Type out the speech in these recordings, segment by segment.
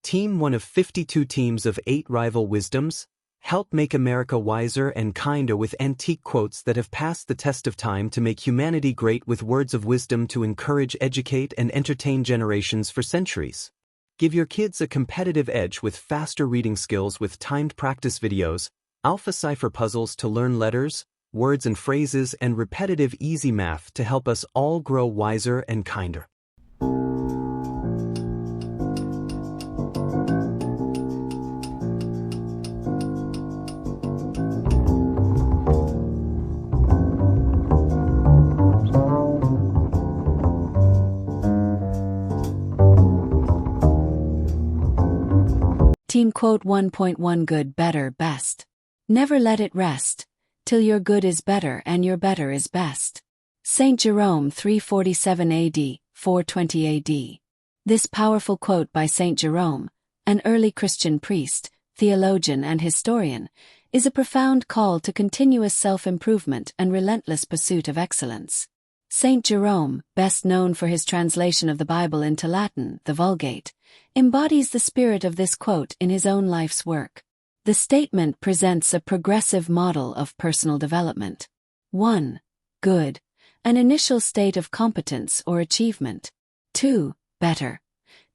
Team one of 52 teams of 8 rival wisdoms, help make America wiser and kinder with antique quotes that have passed the test of time to make humanity great with words of wisdom to encourage, educate, and entertain generations for centuries. Give your kids a competitive edge with faster reading skills with timed practice videos, alpha cipher puzzles to learn letters, words and phrases, and repetitive easy math to help us all grow wiser and kinder. Team quote 1.1 Good, better, best. Never let it rest, till your good is better and your better is best. Saint Jerome 347 AD, 420 AD. This powerful quote by Saint Jerome, an early Christian priest, theologian and historian, is a profound call to continuous self-improvement and relentless pursuit of excellence. Saint Jerome, best known for his translation of the Bible into Latin, the Vulgate, embodies the spirit of this quote in his own life's work. The statement presents a progressive model of personal development. 1. Good, an initial state of competence or achievement. 2. Better,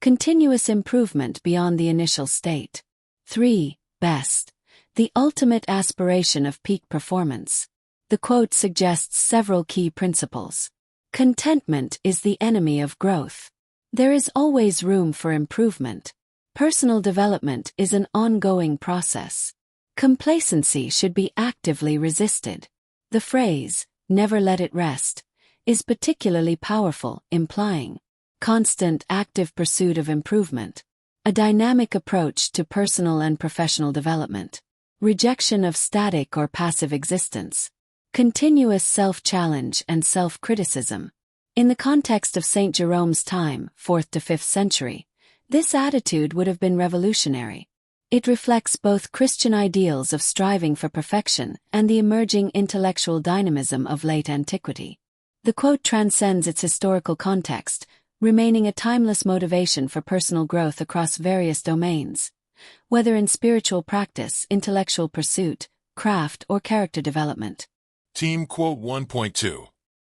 continuous improvement beyond the initial state. 3. Best, the ultimate aspiration of peak performance. The quote suggests several key principles. Contentment is the enemy of growth. There is always room for improvement. Personal development is an ongoing process. Complacency should be actively resisted. The phrase, "never let it rest," is particularly powerful, implying constant active pursuit of improvement, a dynamic approach to personal and professional development, rejection of static or passive existence, continuous self-challenge and self-criticism. In the context of St. Jerome's time, 4th to 5th century, this attitude would have been revolutionary. It reflects both Christian ideals of striving for perfection and the emerging intellectual dynamism of late antiquity. The quote transcends its historical context, remaining a timeless motivation for personal growth across various domains, whether in spiritual practice, intellectual pursuit, craft, or character development. Team quote 1.2.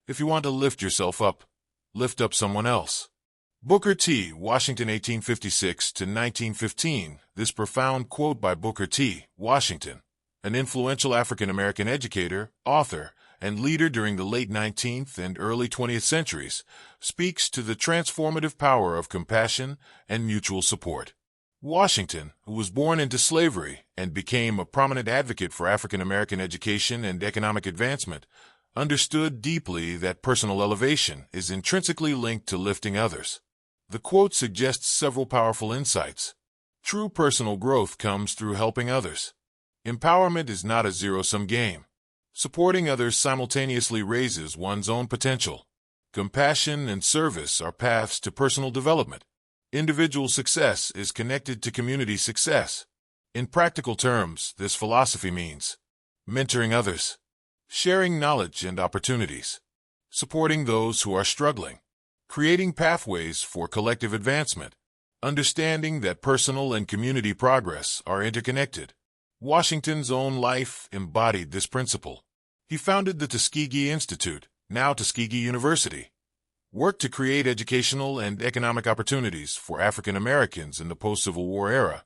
If you want to lift yourself up, lift up someone else. Booker T. Washington 1856 to 1915. This profound quote by Booker T. Washington, an influential African-American educator, author, and leader during the late 19th and early 20th centuries, speaks to the transformative power of compassion and mutual support. Washington, who was born into slavery and became a prominent advocate for African-American education and economic advancement, understood deeply that personal elevation is intrinsically linked to lifting others. The quote suggests several powerful insights. True personal growth comes through helping others. Empowerment is not a zero-sum game. Supporting others simultaneously raises one's own potential. Compassion and service are paths to personal development. Individual success is connected to community success. In practical terms, this philosophy means mentoring others, sharing knowledge and opportunities, supporting those who are struggling, creating pathways for collective advancement, understanding that personal and community progress are interconnected. Washington's own life embodied this principle. He founded the Tuskegee Institute, now Tuskegee University, worked to create educational and economic opportunities for African Americans in the post-Civil War era,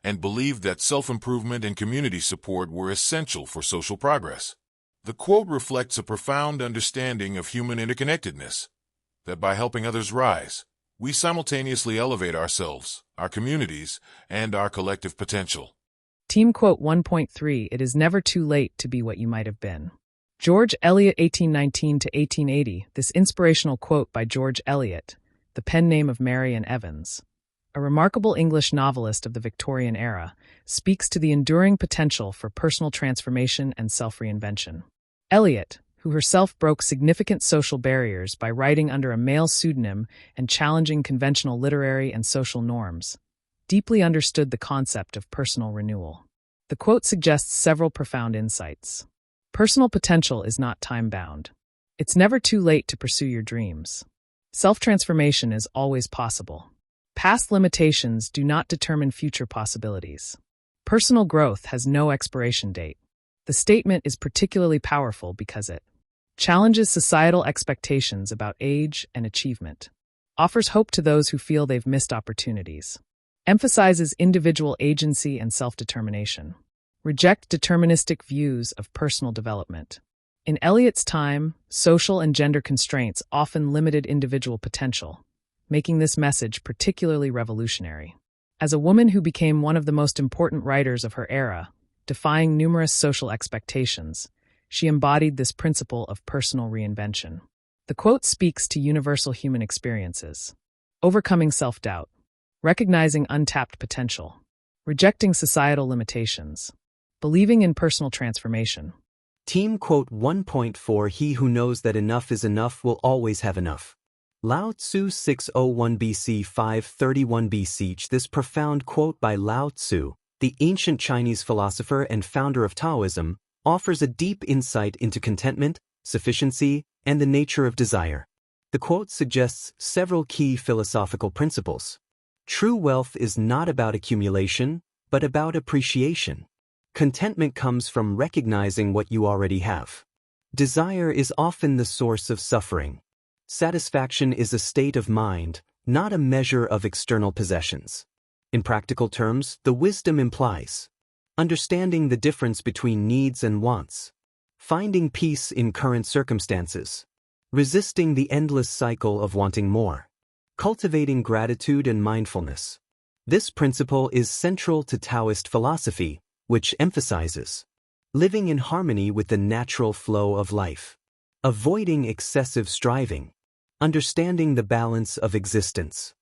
and believed that self-improvement and community support were essential for social progress. The quote reflects a profound understanding of human interconnectedness, that by helping others rise, we simultaneously elevate ourselves, our communities, and our collective potential. Team quote 1.3 It is never too late to be what you might have been. George Eliot 1819 to 1880. This inspirational quote by George Eliot, the pen name of Marian Evans, a remarkable English novelist of the Victorian era, speaks to the enduring potential for personal transformation and self-reinvention. Eliot, who herself broke significant social barriers by writing under a male pseudonym and challenging conventional literary and social norms, deeply understood the concept of personal renewal. The quote suggests several profound insights. Personal potential is not time-bound. It's never too late to pursue your dreams. Self-transformation is always possible. Past limitations do not determine future possibilities. Personal growth has no expiration date. The statement is particularly powerful because it challenges societal expectations about age and achievement, offers hope to those who feel they've missed opportunities, emphasizes individual agency and self-determination, reject deterministic views of personal development. In Eliot's time, social and gender constraints often limited individual potential, making this message particularly revolutionary. As a woman who became one of the most important writers of her era, defying numerous social expectations, she embodied this principle of personal reinvention. The quote speaks to universal human experiences: overcoming self-doubt, recognizing untapped potential, rejecting societal limitations, believing in personal transformation. Team quote 1.4 He who knows that enough is enough will always have enough. Lao Tzu 601 BC 531 BC. This profound quote by Lao Tzu, the ancient Chinese philosopher and founder of Taoism, offers a deep insight into contentment, sufficiency, and the nature of desire. The quote suggests several key philosophical principles. True wealth is not about accumulation, but about appreciation. Contentment comes from recognizing what you already have. Desire is often the source of suffering. Satisfaction is a state of mind, not a measure of external possessions. In practical terms, the wisdom implies understanding the difference between needs and wants, finding peace in current circumstances, resisting the endless cycle of wanting more, cultivating gratitude and mindfulness. This principle is central to Taoist philosophy, which emphasizes living in harmony with the natural flow of life, avoiding excessive striving, understanding the balance of existence,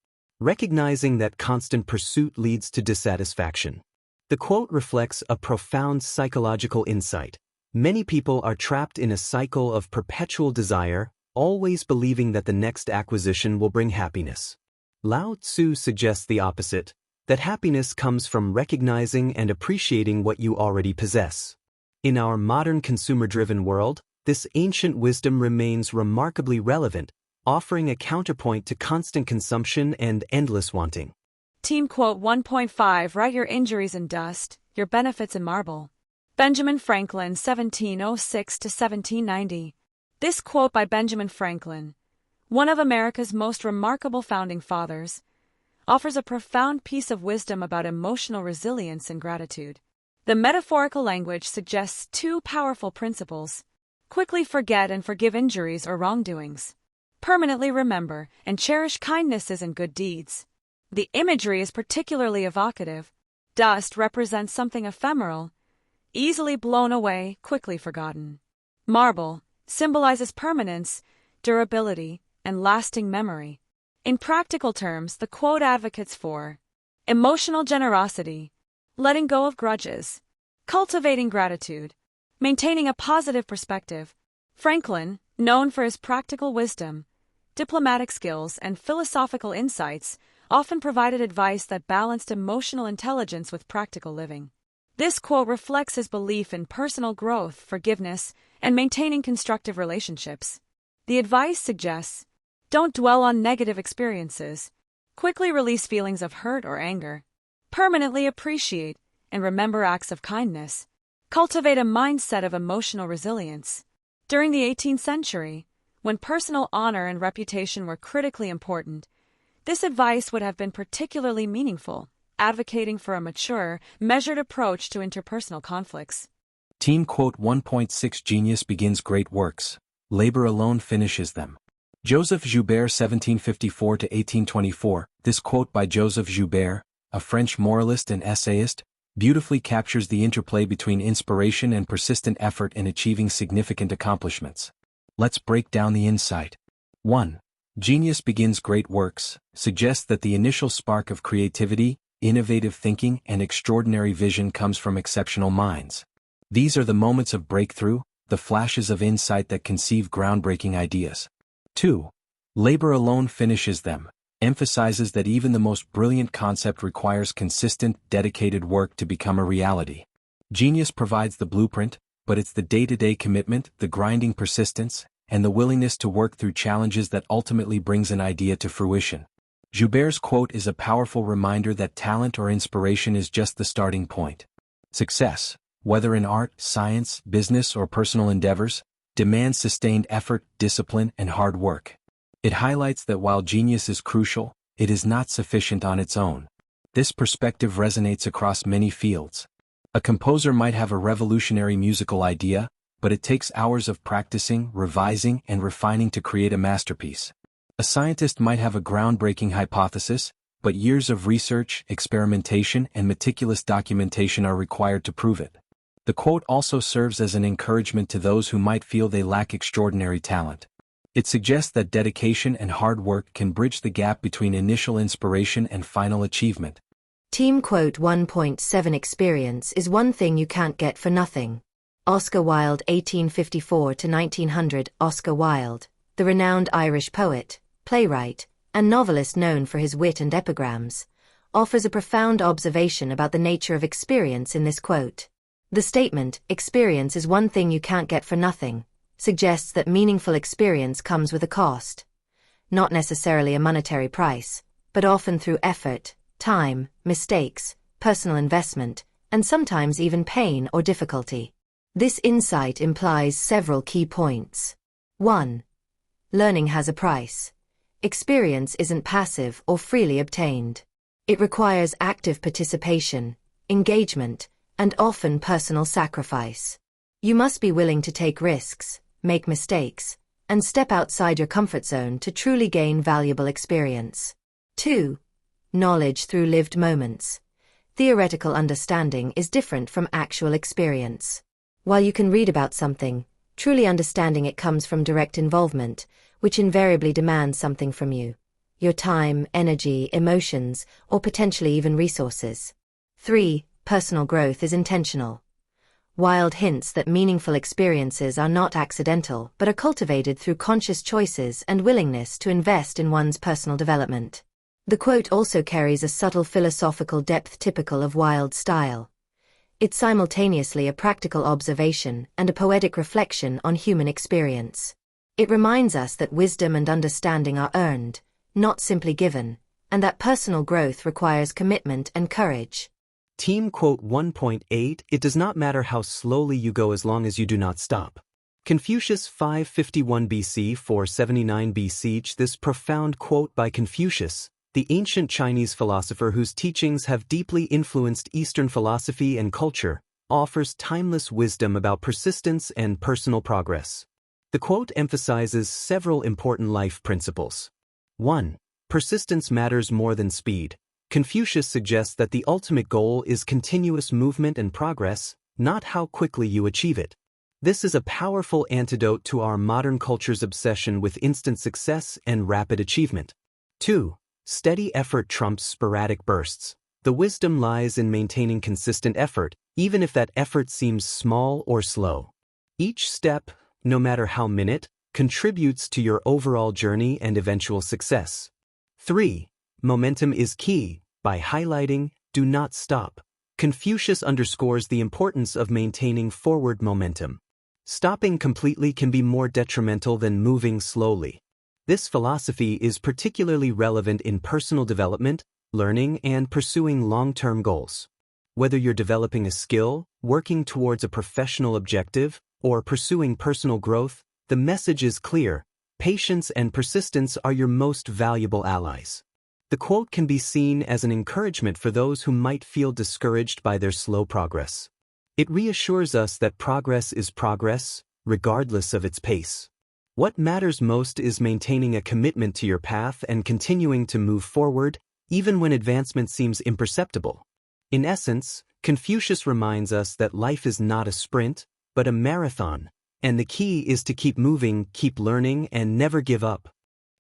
recognizing that constant pursuit leads to dissatisfaction. The quote reflects a profound psychological insight. Many people are trapped in a cycle of perpetual desire, always believing that the next acquisition will bring happiness. Lao Tzu suggests the opposite, that happiness comes from recognizing and appreciating what you already possess. In our modern consumer-driven world, this ancient wisdom remains remarkably relevant, offering a counterpoint to constant consumption and endless wanting. Team quote 1.5 Write your injuries in dust, your benefits in marble. Benjamin Franklin 1706 to 1790. This quote by Benjamin Franklin, one of America's most remarkable founding fathers, offers a profound piece of wisdom about emotional resilience and gratitude. The metaphorical language suggests two powerful principles: quickly forget and forgive injuries or wrongdoings. Permanently remember and cherish kindnesses and good deeds. The imagery is particularly evocative. Dust represents something ephemeral, easily blown away, quickly forgotten. Marble symbolizes permanence, durability, and lasting memory. In practical terms, the quote advocates for emotional generosity, letting go of grudges, cultivating gratitude, maintaining a positive perspective. Franklin, known for his practical wisdom, diplomatic skills, and philosophical insights, often provided advice that balanced emotional intelligence with practical living. This quote reflects his belief in personal growth, forgiveness, and maintaining constructive relationships. The advice suggests, don't dwell on negative experiences. Quickly release feelings of hurt or anger. Permanently appreciate and remember acts of kindness. Cultivate a mindset of emotional resilience. During the 18th century, when personal honor and reputation were critically important, this advice would have been particularly meaningful, advocating for a mature, measured approach to interpersonal conflicts. Team quote 1.6 Genius begins great works. Labor alone finishes them. Joseph Joubert 1754 to 1824. This quote by Joseph Joubert, a French moralist and essayist, beautifully captures the interplay between inspiration and persistent effort in achieving significant accomplishments. Let's break down the insight. 1. Genius begins great works suggests that the initial spark of creativity, innovative thinking, and extraordinary vision comes from exceptional minds. These are the moments of breakthrough, the flashes of insight that conceive groundbreaking ideas. 2. Labor alone finishes them, emphasizes that even the most brilliant concept requires consistent, dedicated work to become a reality. Genius provides the blueprint, but it's the day-to-day commitment, the grinding persistence, and the willingness to work through challenges that ultimately brings an idea to fruition. Joubert's quote is a powerful reminder that talent or inspiration is just the starting point. Success, whether in art, science, business, or personal endeavors, demands sustained effort, discipline, and hard work. It highlights that while genius is crucial, it is not sufficient on its own. This perspective resonates across many fields. A composer might have a revolutionary musical idea, but it takes hours of practicing, revising, and refining to create a masterpiece. A scientist might have a groundbreaking hypothesis, but years of research, experimentation, and meticulous documentation are required to prove it. The quote also serves as an encouragement to those who might feel they lack extraordinary talent. It suggests that dedication and hard work can bridge the gap between initial inspiration and final achievement. Team quote 1.7 Experience is one thing you can't get for nothing. Oscar Wilde 1854 to 1900. Oscar Wilde, the renowned Irish poet, playwright, and novelist known for his wit and epigrams, offers a profound observation about the nature of experience in this quote. The statement, "Experience is one thing you can't get for nothing," suggests that meaningful experience comes with a cost. Not necessarily a monetary price, but often through effort, time, mistakes, personal investment, and sometimes even pain or difficulty. This insight implies several key points. 1. Learning has a price. Experience isn't passive or freely obtained. It requires active participation, engagement, and often personal sacrifice. You must be willing to take risks, make mistakes, and step outside your comfort zone to truly gain valuable experience. 2. Knowledge through lived moments. Theoretical understanding is different from actual experience. While you can read about something, truly understanding it comes from direct involvement, which invariably demands something from you: your time, energy, emotions, or potentially even resources. 3. Personal growth is intentional. Wilde hints that meaningful experiences are not accidental but are cultivated through conscious choices and willingness to invest in one's personal development. The quote also carries a subtle philosophical depth typical of Wilde's style. It's simultaneously a practical observation and a poetic reflection on human experience. It reminds us that wisdom and understanding are earned, not simply given, and that personal growth requires commitment and courage. Team quote 1.8 It does not matter how slowly you go as long as you do not stop. Confucius 551 BC 479 BC. This profound quote by Confucius, the ancient Chinese philosopher whose teachings have deeply influenced Eastern philosophy and culture, offers timeless wisdom about persistence and personal progress. The quote emphasizes several important life principles. 1. Persistence matters more than speed. Confucius suggests that the ultimate goal is continuous movement and progress, not how quickly you achieve it. This is a powerful antidote to our modern culture's obsession with instant success and rapid achievement. 2. Steady effort trumps sporadic bursts. The wisdom lies in maintaining consistent effort, even if that effort seems small or slow. Each step, no matter how minute, contributes to your overall journey and eventual success. 3. Momentum is key. By highlighting, do not stop. Confucius underscores the importance of maintaining forward momentum. Stopping completely can be more detrimental than moving slowly. This philosophy is particularly relevant in personal development, learning, and pursuing long-term goals. Whether you're developing a skill, working towards a professional objective, or pursuing personal growth, the message is clear: patience and persistence are your most valuable allies. The quote can be seen as an encouragement for those who might feel discouraged by their slow progress. It reassures us that progress is progress, regardless of its pace. What matters most is maintaining a commitment to your path and continuing to move forward, even when advancement seems imperceptible. In essence, Confucius reminds us that life is not a sprint, but a marathon, and the key is to keep moving, keep learning, and never give up.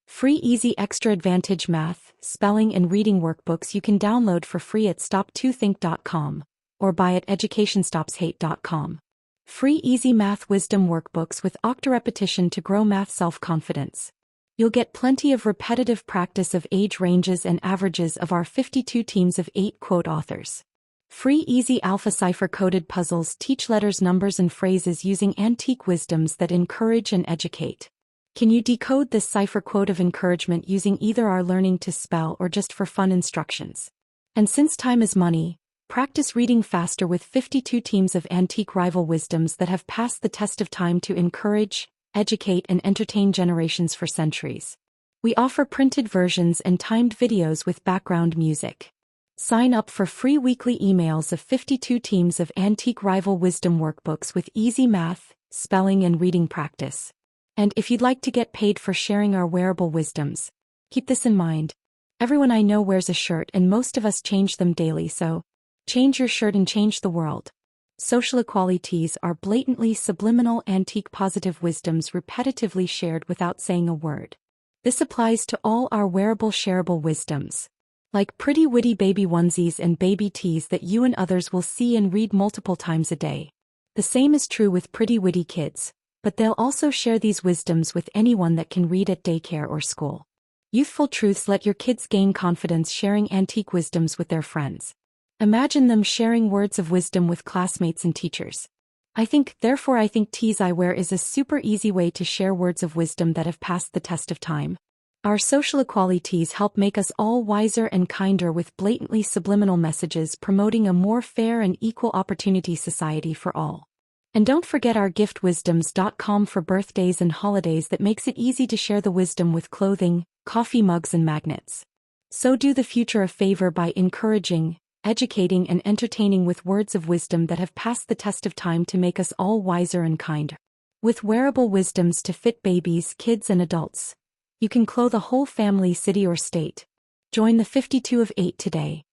Free easy extra advantage math, spelling and reading workbooks you can download for free at stop2think.com or buy at educationstopshate.com. Free easy math wisdom workbooks with octa-repetition to grow math self-confidence. You'll get plenty of repetitive practice of age ranges and averages of our 52 teams of 8 quote authors. Free easy alpha cipher-coded puzzles teach letters, numbers, and phrases using antique wisdoms that encourage and educate. Can you decode this cipher quote of encouragement using either our learning to spell or just for fun instructions? And since time is money, practice reading faster with 52 teams of antique rival wisdoms that have passed the test of time to encourage, educate, and entertain generations for centuries. We offer printed versions and timed videos with background music. Sign up for free weekly emails of 52 teams of antique rival wisdom workbooks with easy math, spelling, and reading practice. And if you'd like to get paid for sharing our wearable wisdoms, keep this in mind. Everyone I know wears a shirt and most of us change them daily, so change your shirt and change the world. Social equalities are blatantly subliminal antique positive wisdoms repetitively shared without saying a word. This applies to all our wearable shareable wisdoms, like pretty witty baby onesies and baby tees that you and others will see and read multiple times a day. The same is true with pretty witty kids, but they'll also share these wisdoms with anyone that can read at daycare or school. Youthful truths let your kids gain confidence sharing antique wisdoms with their friends. Imagine them sharing words of wisdom with classmates and teachers. I think tees I wear is a super easy way to share words of wisdom that have passed the test of time. Our social equalities help make us all wiser and kinder with blatantly subliminal messages promoting a more fair and equal opportunity society for all. And don't forget our giftwisdoms.com for birthdays and holidays that makes it easy to share the wisdom with clothing, coffee mugs, and magnets. So do the future a favor by encouraging, educating, and entertaining with words of wisdom that have passed the test of time to make us all wiser and kinder. With wearable wisdoms to fit babies, kids, and adults, you can clothe a whole family, city, or state. Join the 52 of 8 today.